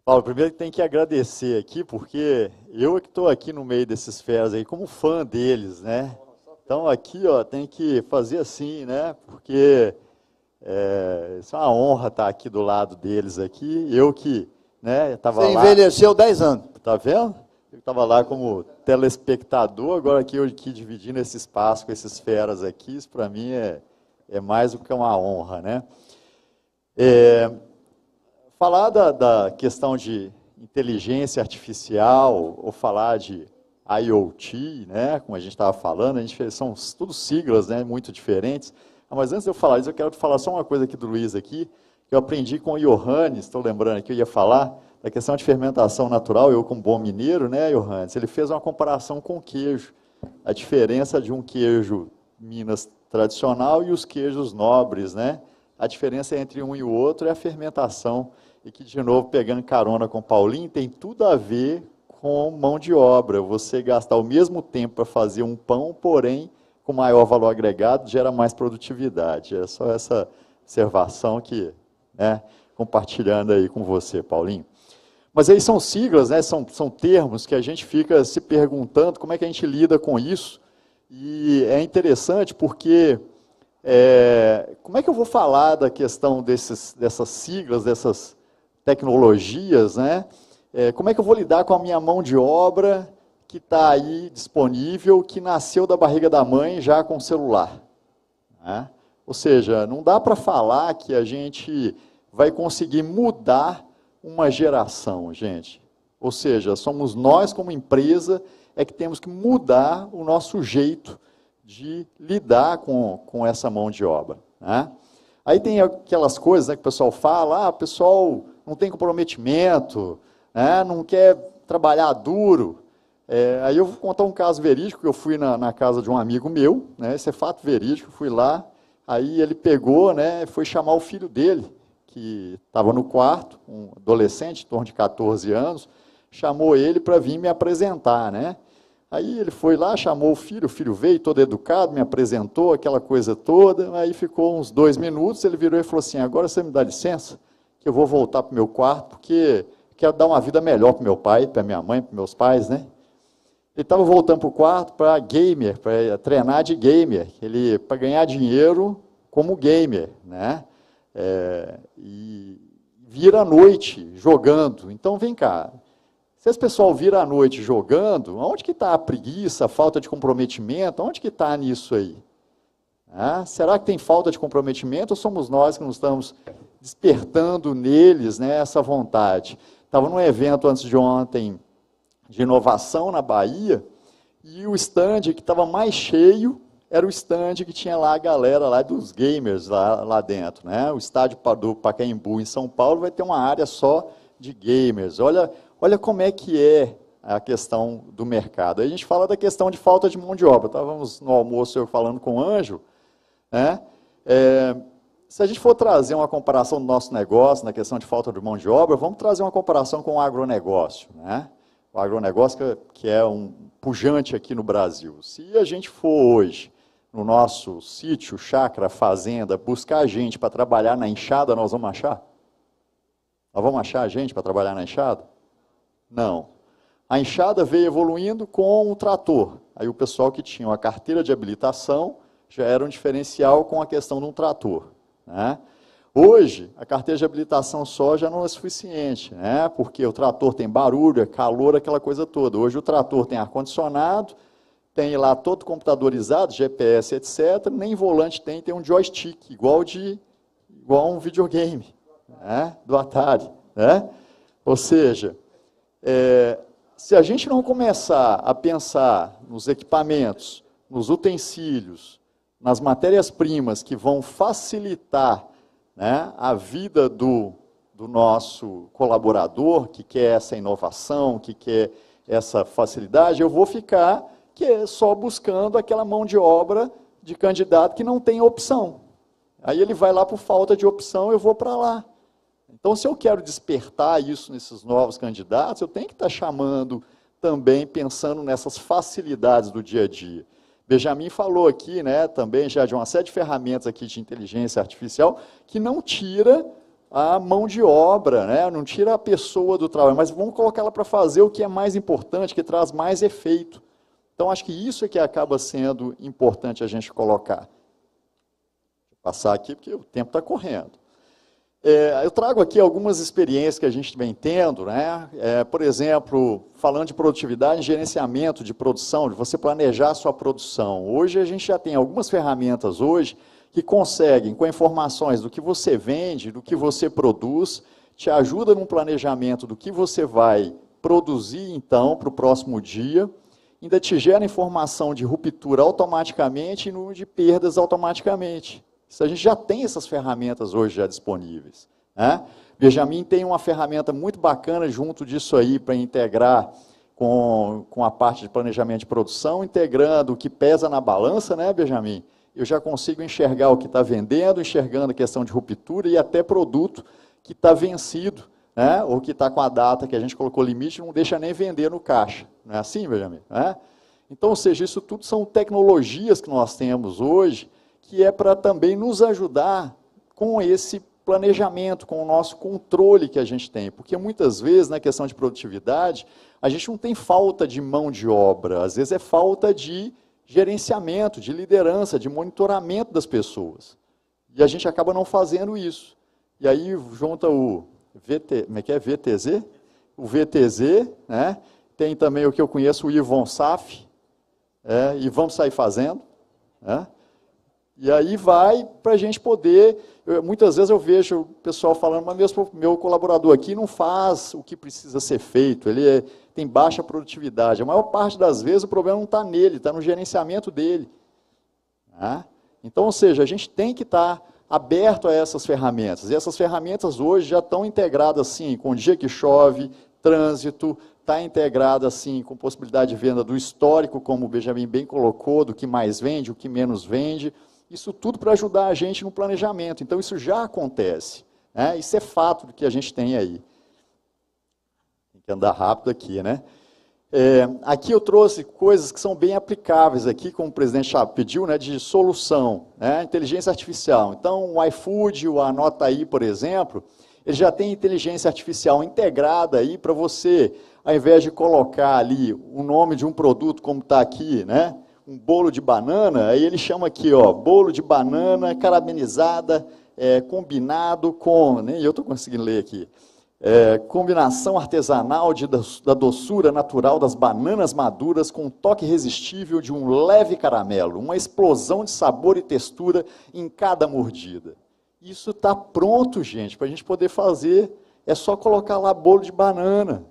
Paulo, primeiro tem que agradecer aqui, porque eu é que estou aqui no meio desses feras aí, como fã deles, né? Então aqui, ó, tem que fazer assim, né? Porque isso é uma honra estar aqui do lado deles aqui. Eu que, né, estava Você lá, envelheceu 10 anos. tá vendo? Eu estava lá como telespectador, agora aqui eu aqui dividindo esse espaço com esses feras aqui, isso para mim é mais do que uma honra, né? Falar da questão de inteligência artificial, ou falar de IoT, né, como a gente estava falando, são tudo siglas, né, muito diferentes. Mas antes de eu falar isso, eu quero falar só uma coisa aqui do Luiz aqui, que eu aprendi com o Johannes, estou lembrando que eu ia falar da questão de fermentação natural, eu como bom mineiro, né, Johannes, ele fez uma comparação com queijo, a diferença de um queijo Minas tradicional e os queijos nobres, né, a diferença entre um e o outro é a fermentação, e que, de novo, pegando carona com o Paulinho, tem tudo a ver com mão de obra. Você gastar o mesmo tempo para fazer um pão, porém, com maior valor agregado, gera mais produtividade. É só essa observação que, né, compartilhando aí com você, Paulinho. Mas aí são siglas, né, são termos que a gente fica se perguntando como é que a gente lida com isso. E é interessante porque como é que eu vou falar da questão dessas siglas, dessas tecnologias, né? Como é que eu vou lidar com a minha mão de obra que está aí disponível, que nasceu da barriga da mãe já com celular, né? Ou seja, não dá para falar que a gente vai conseguir mudar uma geração, gente. Ou seja, somos nós como empresa que temos que mudar o nosso jeito de lidar com essa mão de obra, né? Aí tem aquelas coisas, né, que o pessoal fala, o pessoal não tem comprometimento, né, não quer trabalhar duro. Aí eu vou contar um caso verídico, que eu fui na casa de um amigo meu, né, esse é fato verídico, fui lá, aí ele pegou, né, foi chamar o filho dele, que estava no quarto, um adolescente, em torno de 14 anos, chamou ele para vir me apresentar, né? Aí ele foi lá, chamou o filho veio todo educado, me apresentou, aquela coisa toda, aí ficou uns 2 minutos, ele virou e falou assim, agora você me dá licença, que eu vou voltar para o meu quarto, porque quero dar uma vida melhor para o meu pai, para minha mãe, para meus pais, né? Ele estava voltando para o quarto para gamer, para treinar de gamer, para ganhar dinheiro como gamer, né? E vira à noite jogando. Então, vem cá, se esse pessoal vira à noite jogando, onde que está a preguiça, a falta de comprometimento? Onde que está nisso aí? Será que tem falta de comprometimento ou somos nós que não estamos despertando neles, né, essa vontade? Estava num evento antes de ontem de inovação na Bahia e o stand que estava mais cheio era o stand que tinha lá a galera lá dos gamers lá dentro, né? O estádio do Pacaembu em São Paulo vai ter uma área só de gamers. Olha como é que é a questão do mercado. Aí a gente fala da questão de falta de mão de obra. Estávamos no almoço eu falando com o Ângelo, né? Se a gente for trazer uma comparação do nosso negócio na questão de falta de mão de obra, vamos trazer uma comparação com o agronegócio, né? O agronegócio que é um pujante aqui no Brasil. Se a gente for hoje no nosso sítio, chácara, fazenda, buscar gente para trabalhar na enxada, nós vamos achar? Nós vamos achar gente para trabalhar na enxada? Não. A enxada veio evoluindo com o trator. Aí o pessoal que tinha uma carteira de habilitação já era um diferencial com a questão de um trator, né? Hoje, a carteira de habilitação só já não é suficiente, né? Porque o trator tem barulho, calor, aquela coisa toda. Hoje o trator tem ar-condicionado, tem lá todo computadorizado, GPS, etc. Nem volante tem um joystick, igual a um videogame, né, do Atari, né? Ou seja, se a gente não começar a pensar nos equipamentos, nos utensílios, nas matérias-primas que vão facilitar, né, a vida do nosso colaborador, que quer essa inovação, que quer essa facilidade, eu vou ficar só buscando aquela mão de obra de candidato que não tem opção. Aí ele vai lá por falta de opção, eu vou para lá. Então, se eu quero despertar isso nesses novos candidatos, eu tenho que estar chamando também, pensando nessas facilidades do dia a dia. Benjamin falou aqui, né, também já de uma série de ferramentas aqui de inteligência artificial que não tira a mão de obra, né? Não tira a pessoa do trabalho, mas vamos colocar ela para fazer o que é mais importante, que traz mais efeito. Então, acho que isso é que acaba sendo importante a gente colocar. Vou passar aqui, porque o tempo está correndo. Eu trago aqui algumas experiências que a gente vem tendo, né? Por exemplo, falando de produtividade, gerenciamento de produção, de você planejar a sua produção. Hoje a gente já tem algumas ferramentas hoje que conseguem, com informações do que você vende, do que você produz, te ajuda no planejamento do que você vai produzir, então, para o próximo dia, ainda te gera informação de ruptura automaticamente e de perdas automaticamente. Isso a gente já tem essas ferramentas hoje já disponíveis, né? Benjamin tem uma ferramenta muito bacana junto disso aí para integrar com a parte de planejamento de produção, integrando o que pesa na balança, né, Benjamin? Eu já consigo enxergar o que está vendendo, enxergando a questão de ruptura e até produto que está vencido, né, ou que está com a data que a gente colocou limite, não deixa nem vender no caixa. Não é assim, Benjamin? Então, ou seja, isso tudo são tecnologias que nós temos hoje, que é para também nos ajudar com esse planejamento, com o nosso controle que a gente tem. Porque muitas vezes, na questão de produtividade, a gente não tem falta de mão de obra, às vezes é falta de gerenciamento, de liderança, de monitoramento das pessoas. E a gente acaba não fazendo isso. E aí junta o VTZ? O VTZ, né? Tem também o que eu conheço, o Ivon Saf, e vamos sair fazendo, né? E aí vai para a gente poder, muitas vezes eu vejo o pessoal falando, mas meu colaborador aqui não faz o que precisa ser feito, ele tem baixa produtividade. A maior parte das vezes o problema não está nele, está no gerenciamento dele. Né? Então, ou seja, a gente tem que estar aberto a essas ferramentas. E essas ferramentas hoje já estão integradas assim, com o dia que chove, trânsito, está integrada assim, com possibilidade de venda do histórico, como o Benjamin bem colocou, do que mais vende, o que menos vende. Isso tudo para ajudar a gente no planejamento. Então, isso já acontece. Né? Isso é fato do que a gente tem aí. Tem que andar rápido aqui, né? Aqui eu trouxe coisas que são bem aplicáveis aqui, como o presidente Chapa pediu, né, de solução, né, inteligência artificial. Então, o iFood, o Anota Aí, por exemplo, ele já tem inteligência artificial integrada aí para você, ao invés de colocar ali o nome de um produto, como está aqui, né, um bolo de banana, aí ele chama aqui, ó, bolo de banana caramelizada, combinado com, nem eu estou conseguindo ler aqui, combinação artesanal da doçura natural das bananas maduras com um toque irresistível de um leve caramelo, uma explosão de sabor e textura em cada mordida. Isso está pronto, gente, para a gente poder fazer, é só colocar lá bolo de banana,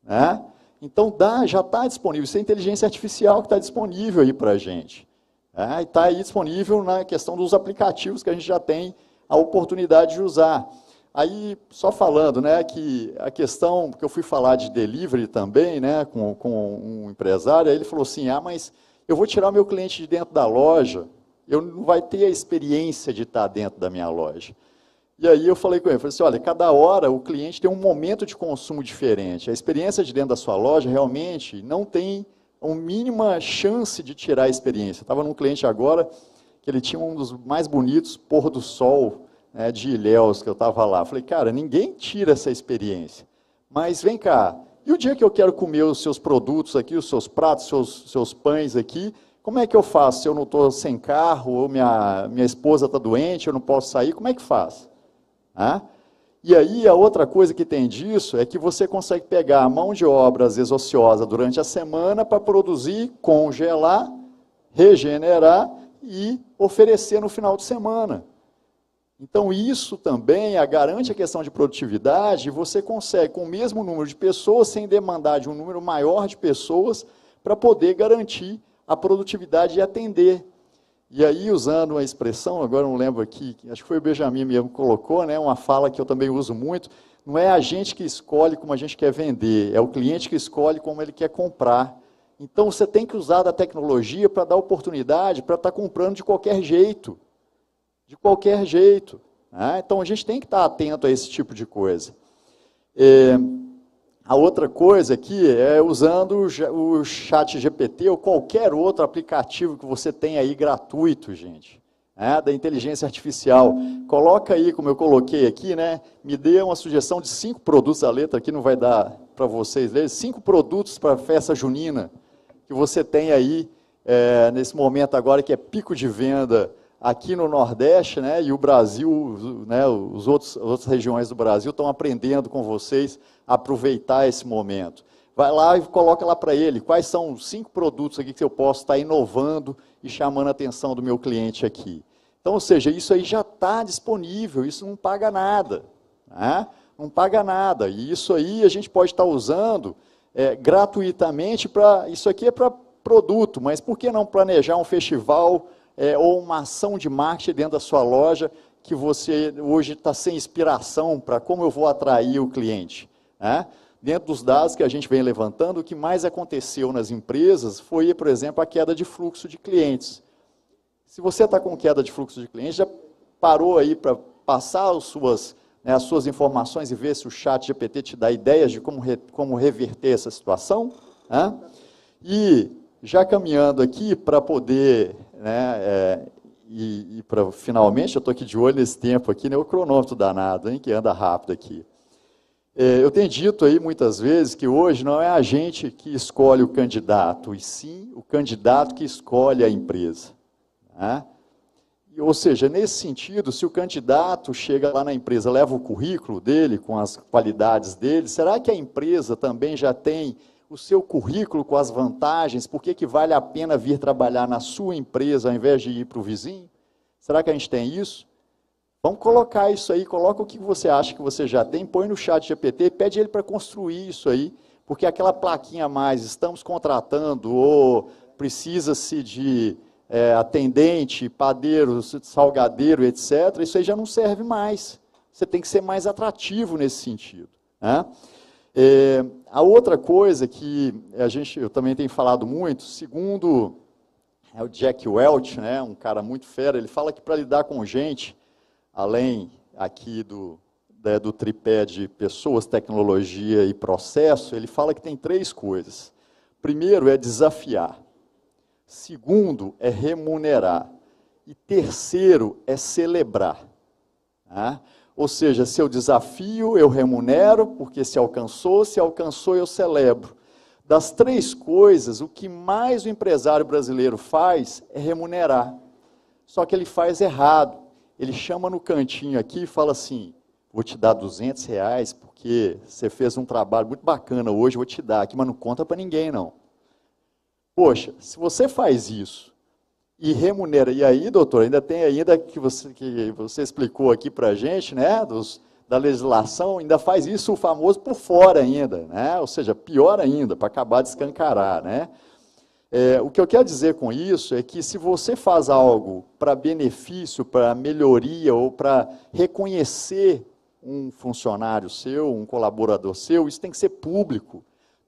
né? Então, já está disponível, isso é inteligência artificial que está disponível aí para a gente. E está aí disponível na questão dos aplicativos que a gente já tem a oportunidade de usar. Aí, só falando, né, que a questão, que eu fui falar de delivery também, né, com um empresário, aí ele falou assim, mas eu vou tirar o meu cliente de dentro da loja, eu não vai ter a experiência de estar dentro da minha loja. E aí eu falei com ele, falei assim, olha, cada hora o cliente tem um momento de consumo diferente. A experiência de dentro da sua loja realmente não tem a mínima chance de tirar a experiência. Eu estava num cliente agora, que ele tinha um dos mais bonitos pôr do sol, né, de Ilhéus, que eu estava lá. Eu falei, cara, ninguém tira essa experiência. Mas vem cá, e o dia que eu quero comer os seus produtos aqui, os seus pratos, seus pães aqui, como é que eu faço? Se eu não estou sem carro, ou minha esposa está doente, eu não posso sair, como é que faz? E aí, a outra coisa que tem disso é que você consegue pegar a mão de obra, às vezes ociosa, durante a semana para produzir, congelar, regenerar e oferecer no final de semana. Então, isso também garante a questão de produtividade, e você consegue, com o mesmo número de pessoas, sem demandar de um número maior de pessoas, para poder garantir a produtividade e atender. E aí, usando uma expressão, agora não lembro aqui, acho que foi o Benjamin mesmo que colocou, né, uma fala que eu também uso muito, não é a gente que escolhe como a gente quer vender, é o cliente que escolhe como ele quer comprar. Então, você tem que usar da tecnologia para dar oportunidade para estar comprando de qualquer jeito. De qualquer jeito. Né? Então, a gente tem que estar atento a esse tipo de coisa. A outra coisa aqui é usando o Chat GPT ou qualquer outro aplicativo que você tenha aí gratuito, gente. né, da inteligência artificial. Coloca aí, como eu coloquei aqui, né, me dê uma sugestão de 5 produtos, a letra aqui não vai dar para vocês lerem, 5 produtos para a festa junina que você tem aí, nesse momento agora que é pico de venda aqui no Nordeste, né, e o Brasil, né, as outras regiões do Brasil estão aprendendo com vocês a aproveitar esse momento. Vai lá e coloca lá para ele, quais são os 5 produtos aqui que eu posso estar inovando e chamando a atenção do meu cliente aqui. Então, ou seja, isso aí já está disponível, isso não paga nada, né? Não paga nada, e isso aí a gente pode estar usando gratuitamente para, isso aqui é para produto, mas por que não planejar um festival ou uma ação de marketing dentro da sua loja que você hoje está sem inspiração para como eu vou atrair o cliente, né? Dentro dos dados que a gente vem levantando, o que mais aconteceu nas empresas foi, por exemplo, a queda de fluxo de clientes. Se você está com queda de fluxo de clientes, já parou aí para passar as suas informações e ver se o chat GPT te dá ideias de como reverter essa situação, né? E já caminhando aqui para poder, né, e para finalmente, eu estou aqui de olho nesse tempo aqui, né, o cronômetro danado, hein, que anda rápido aqui. Eu tenho dito aí muitas vezes que hoje não é a gente que escolhe o candidato, e sim o candidato que escolhe a empresa, né? Ou seja, nesse sentido, se o candidato chega lá na empresa, leva o currículo dele, com as qualidades dele, será que a empresa também já tem o seu currículo com as vantagens? Por que vale a pena vir trabalhar na sua empresa ao invés de ir para o vizinho? Será que a gente tem isso? Vamos colocar isso aí, coloca o que você acha que você já tem, põe no chat GPT e pede ele para construir isso aí, porque aquela plaquinha a mais, estamos contratando, ou precisa-se de atendente, padeiro, salgadeiro, etc., isso aí já não serve mais. Você tem que ser mais atrativo nesse sentido, né? A outra coisa que eu também tenho falado muito, segundo o Jack Welch, né, um cara muito fera, ele fala que para lidar com gente, além aqui do tripé de pessoas, tecnologia e processo, ele fala que tem 3 coisas. Primeiro é desafiar. Segundo é remunerar. E terceiro é celebrar, né? Ou seja, se eu desafio, eu remunero, porque se alcançou eu celebro. Das 3 coisas, o que mais o empresário brasileiro faz é remunerar. Só que ele faz errado. Ele chama no cantinho aqui e fala assim, vou te dar R$200, porque você fez um trabalho muito bacana hoje, vou te dar aqui, mas não conta para ninguém, não. Poxa, se você faz isso e remunera, e aí, doutor, ainda tem ainda que você explicou aqui para a gente, né, da legislação, ainda faz isso o famoso por fora ainda, né, ou seja, pior ainda, para acabar de escancarar, né. O que eu quero dizer com isso é que se você faz algo para benefício, para melhoria ou para reconhecer um funcionário seu, um colaborador seu, isso tem que ser público.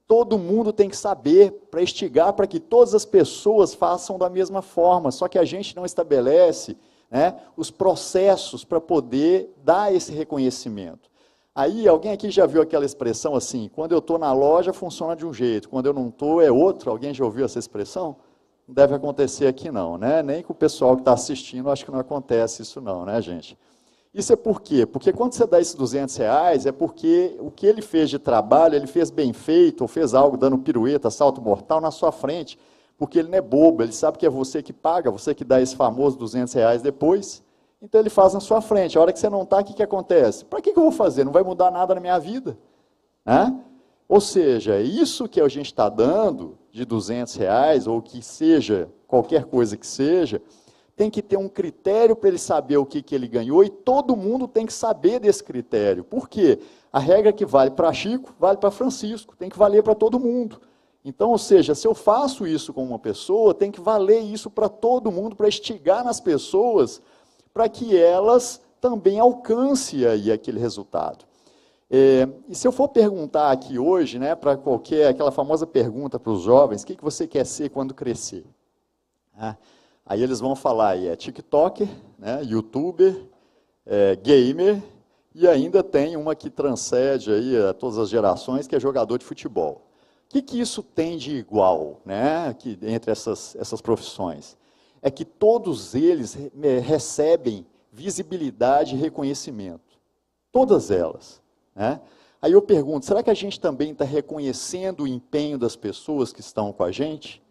Todo mundo tem que saber, para instigar para que todas as pessoas façam da mesma forma, só que a gente não estabelece, né, os processos para poder dar esse reconhecimento. Aí, alguém aqui já viu aquela expressão assim, quando eu estou na loja funciona de um jeito, quando eu não estou é outro? Alguém já ouviu essa expressão? Não deve acontecer aqui não, né? Nem com o pessoal que está assistindo, acho que não acontece isso não, né, gente? Isso é por quê? Porque quando você dá esses R$200, é porque o que ele fez de trabalho, ele fez bem feito, ou fez algo dando pirueta, salto mortal na sua frente, porque ele não é bobo, ele sabe que é você que paga, você que dá esse famoso R$200 depois. Então ele faz na sua frente. A hora que você não está, o que acontece? Para que eu vou fazer? Não vai mudar nada na minha vida, né? Ou seja, isso que a gente está dando de R$200, ou que seja, qualquer coisa que seja, tem que ter um critério para ele saber o que ele ganhou, e todo mundo tem que saber desse critério. Por quê? A regra que vale para Chico, vale para Francisco, tem que valer para todo mundo. Então, ou seja, se eu faço isso com uma pessoa, tem que valer isso para todo mundo, para instigar nas pessoas, para que elas também alcancem aí aquele resultado. E se eu for perguntar aqui hoje, né, para aquela famosa pergunta para os jovens, o que você quer ser quando crescer? Aí eles vão falar aí, TikToker, né, YouTuber, gamer, e ainda tem uma que transcende aí a todas as gerações, que é jogador de futebol. O que isso tem de igual, né, entre essas profissões? é que todos eles recebem visibilidade e reconhecimento. Todas elas, né? Aí eu pergunto, será que a gente também está reconhecendo o empenho das pessoas que estão com a gente?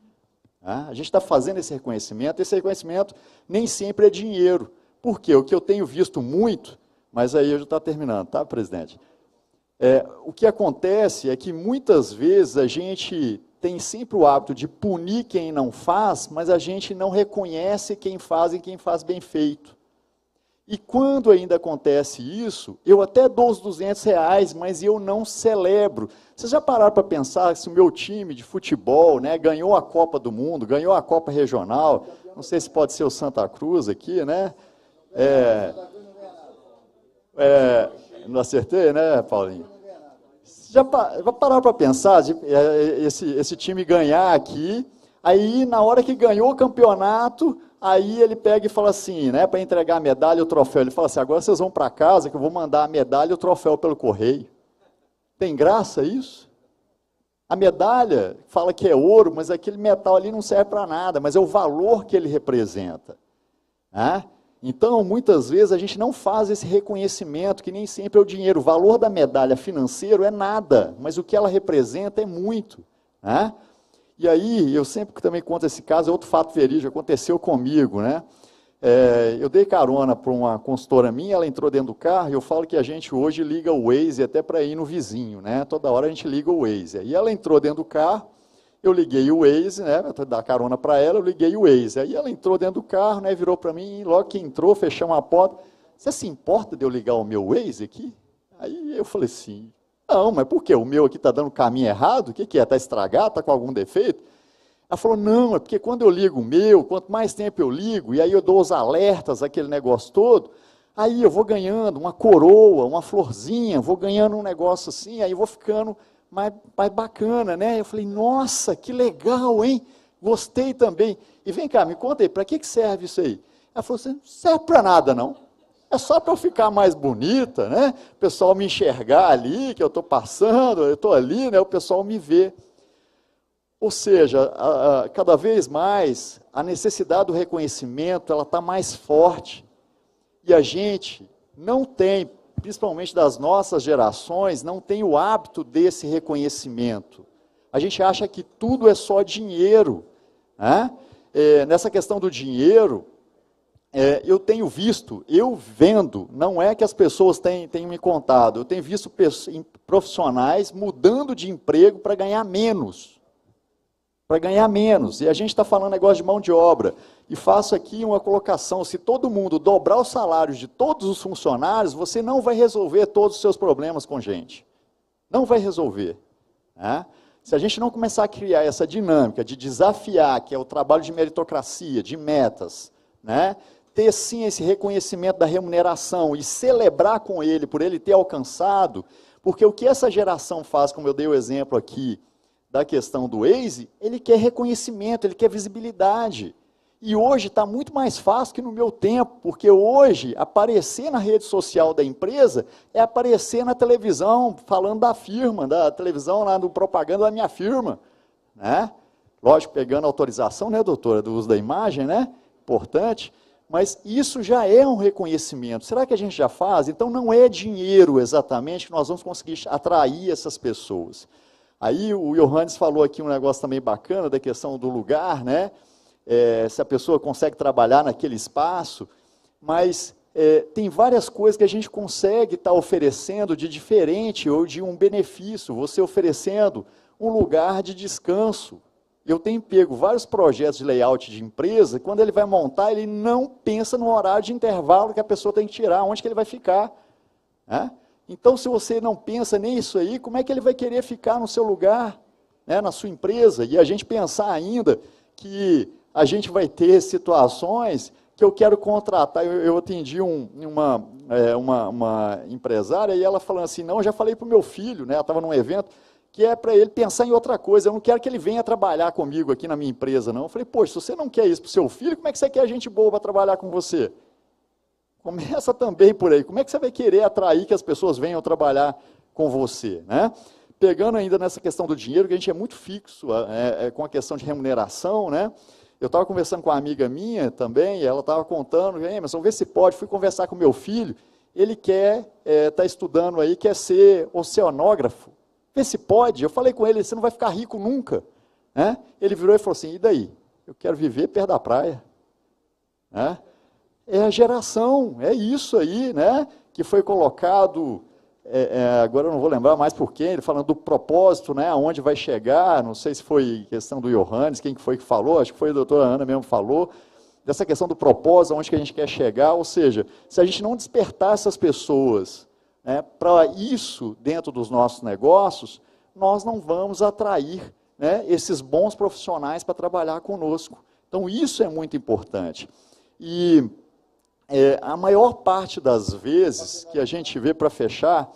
A gente está fazendo esse reconhecimento nem sempre é dinheiro. Por quê? O que eu tenho visto muito, mas aí eu já estou terminando, tá, presidente? O que acontece é que muitas vezes a gente tem sempre o hábito de punir quem não faz, mas a gente não reconhece quem faz e quem faz bem feito. E quando ainda acontece isso, eu até dou os R$ 200, mas eu não celebro. Vocês já pararam para pensar se o meu time de futebol, né, ganhou a Copa do Mundo, ganhou a Copa Regional, não sei se pode ser o Santa Cruz aqui, né? Não acertei, né, Paulinho? Já pararam para pensar esse time ganhar aqui, aí na hora que ganhou o campeonato, aí ele pega e fala assim, né, para entregar a medalha e o troféu, ele fala assim, agora vocês vão para casa que eu vou mandar a medalha e o troféu pelo correio. Tem graça isso? A medalha fala que é ouro, mas aquele metal ali não serve para nada, mas é o valor que ele representa, né? Então, muitas vezes, a gente não faz esse reconhecimento, que nem sempre é o dinheiro. O valor da medalha financeiro é nada, mas o que ela representa é muito, né? E aí, eu sempre também conto esse caso, é outro fato verídico, aconteceu comigo, né? Eu dei carona para uma consultora minha, ela entrou dentro do carro, e eu falo que a gente hoje liga o Waze até para ir no vizinho, né? Toda hora a gente liga o Waze. E ela entrou dentro do carro, eu liguei o Waze, né, para dar carona para ela, eu liguei o Waze. Aí ela entrou dentro do carro, né, virou para mim, e logo que entrou, fechamos a porta. Você se importa de eu ligar o meu Waze aqui? Aí eu falei assim, não, mas por quê? O meu aqui está dando caminho errado? O que é? Está estragado? Está com algum defeito? Ela falou, não, é porque quando eu ligo o meu, quanto mais tempo eu ligo, e aí eu dou os alertas, aquele negócio todo, aí eu vou ganhando uma coroa, uma florzinha, vou ganhando um negócio assim, aí eu vou ficando mais bacana, né? Eu falei, nossa, que legal, hein? Gostei também. E vem cá, me conta aí, para que serve isso aí? Ela falou assim, não serve para nada não. É só para eu ficar mais bonita, né? O pessoal me enxergar ali, que eu estou passando, eu estou ali, né? O pessoal me vê. Ou seja, cada vez mais, a necessidade do reconhecimento, ela está mais forte. E a gente não tem, principalmente das nossas gerações, não tem o hábito desse reconhecimento. A gente acha que tudo é só dinheiro, né? Nessa questão do dinheiro, eu tenho visto, eu vendo, não é que as pessoas tenham me contado, eu tenho visto profissionais mudando de emprego para ganhar menos. E a gente está falando negócio de mão de obra. E faço aqui uma colocação, se todo mundo dobrar os salários de todos os funcionários, você não vai resolver todos os seus problemas com gente. Não vai resolver, né? Se a gente não começar a criar essa dinâmica de desafiar, que é o trabalho de meritocracia, de metas, né? Ter sim esse reconhecimento da remuneração e celebrar com ele, por ele ter alcançado, porque o que essa geração faz, como eu dei o exemplo aqui, da questão do Waze, ele quer reconhecimento, ele quer visibilidade. E hoje está muito mais fácil que no meu tempo, porque hoje aparecer na rede social da empresa é aparecer na televisão, falando da firma, da televisão lá do propaganda da minha firma, né? Lógico, pegando autorização, né, doutora, do uso da imagem, né? Importante. Mas isso já é um reconhecimento. Será que a gente já faz? Então não é dinheiro exatamente que nós vamos conseguir atrair essas pessoas. Aí o Johannes falou aqui um negócio também bacana da questão do lugar, né? Se a pessoa consegue trabalhar naquele espaço, mas tem várias coisas que a gente consegue estar oferecendo de diferente ou de um benefício, você oferecendo um lugar de descanso. Eu tenho pego vários projetos de layout de empresa, quando ele vai montar, ele não pensa no horário de intervalo que a pessoa tem que tirar, onde que ele vai ficar, né? Então, se você não pensa nisso aí, como é que ele vai querer ficar no seu lugar, né, na sua empresa? E a gente pensar ainda que a gente vai ter situações que eu quero contratar. Eu atendi uma empresária e ela falando assim, não, eu já falei para o meu filho, né, ela estava num evento, que é para ele pensar em outra coisa, eu não quero que ele venha trabalhar comigo aqui na minha empresa, não. Eu falei, poxa, se você não quer isso para o seu filho, como é que você quer gente boa para trabalhar com você? Começa também por aí. Como é que você vai querer atrair que as pessoas venham trabalhar com você, né? Pegando ainda nessa questão do dinheiro, que a gente é muito fixo com a questão de remuneração, né? Eu estava conversando com uma amiga minha também, e ela estava contando, mas vamos ver se pode, fui conversar com meu filho, ele quer, está estudando aí, quer ser oceanógrafo. Vê se pode. Eu falei com ele, você não vai ficar rico nunca. Né? Ele virou e falou assim, e daí? Eu quero viver perto da praia. Né? É a geração, é isso aí, né? Que foi colocado, agora eu não vou lembrar mais por quem, ele falando do propósito, né? Aonde vai chegar, não sei se foi questão do Johannes, quem que foi que falou, acho que foi a doutora Ana mesmo que falou, dessa questão do propósito, aonde que a gente quer chegar, ou seja, se a gente não despertar essas pessoas, né, para isso dentro dos nossos negócios, nós não vamos atrair, né, esses bons profissionais para trabalhar conosco. Então, isso é muito importante. E a maior parte das vezes que a gente vê, para fechar,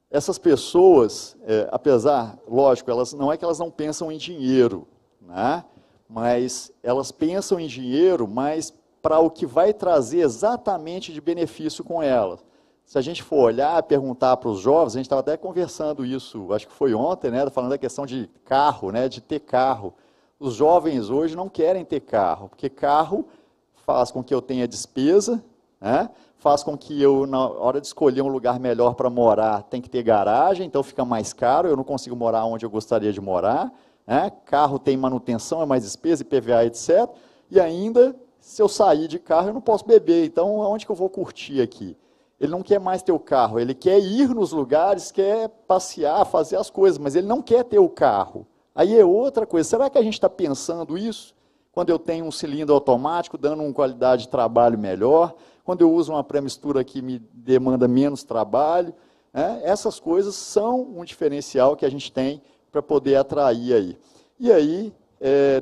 essas pessoas, apesar, lógico, não é que elas não pensam em dinheiro, né, mas elas pensam em dinheiro, mas para o que vai trazer exatamente de benefício com elas. Se a gente for olhar, perguntar para os jovens, a gente estava até conversando isso, acho que foi ontem, né, falando da questão de carro, né, de ter carro. Os jovens hoje não querem ter carro, porque carro faz com que eu tenha despesa, né, faz com que eu, na hora de escolher um lugar melhor para morar, tem que ter garagem, então fica mais caro, eu não consigo morar onde eu gostaria de morar. Né, carro tem manutenção, é mais despesa, IPVA, etc. E ainda, se eu sair de carro, eu não posso beber, então onde que eu vou curtir aqui? Ele não quer mais ter o carro, ele quer ir nos lugares, quer passear, fazer as coisas, mas ele não quer ter o carro. Aí é outra coisa. Será que a gente está pensando isso? Quando eu tenho um cilindro automático, dando uma qualidade de trabalho melhor, quando eu uso uma pré-mistura que me demanda menos trabalho, né? Essas coisas são um diferencial que a gente tem para poder atrair aí. E aí,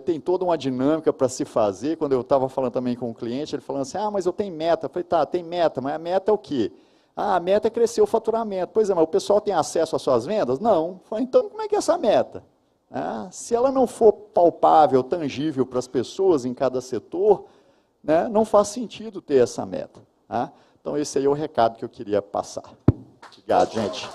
tem toda uma dinâmica para se fazer. Quando eu estava falando também com um cliente, ele falando assim, mas eu tenho meta. Eu falei, tá, tem meta, mas a meta é o quê? A meta é crescer o faturamento. Pois é, mas o pessoal tem acesso às suas vendas? Não. Eu falei, então, como é que é essa meta? Se ela não for palpável, tangível para as pessoas em cada setor, né, não faz sentido ter essa meta. Então, esse aí é o recado que eu queria passar. Obrigado, gente.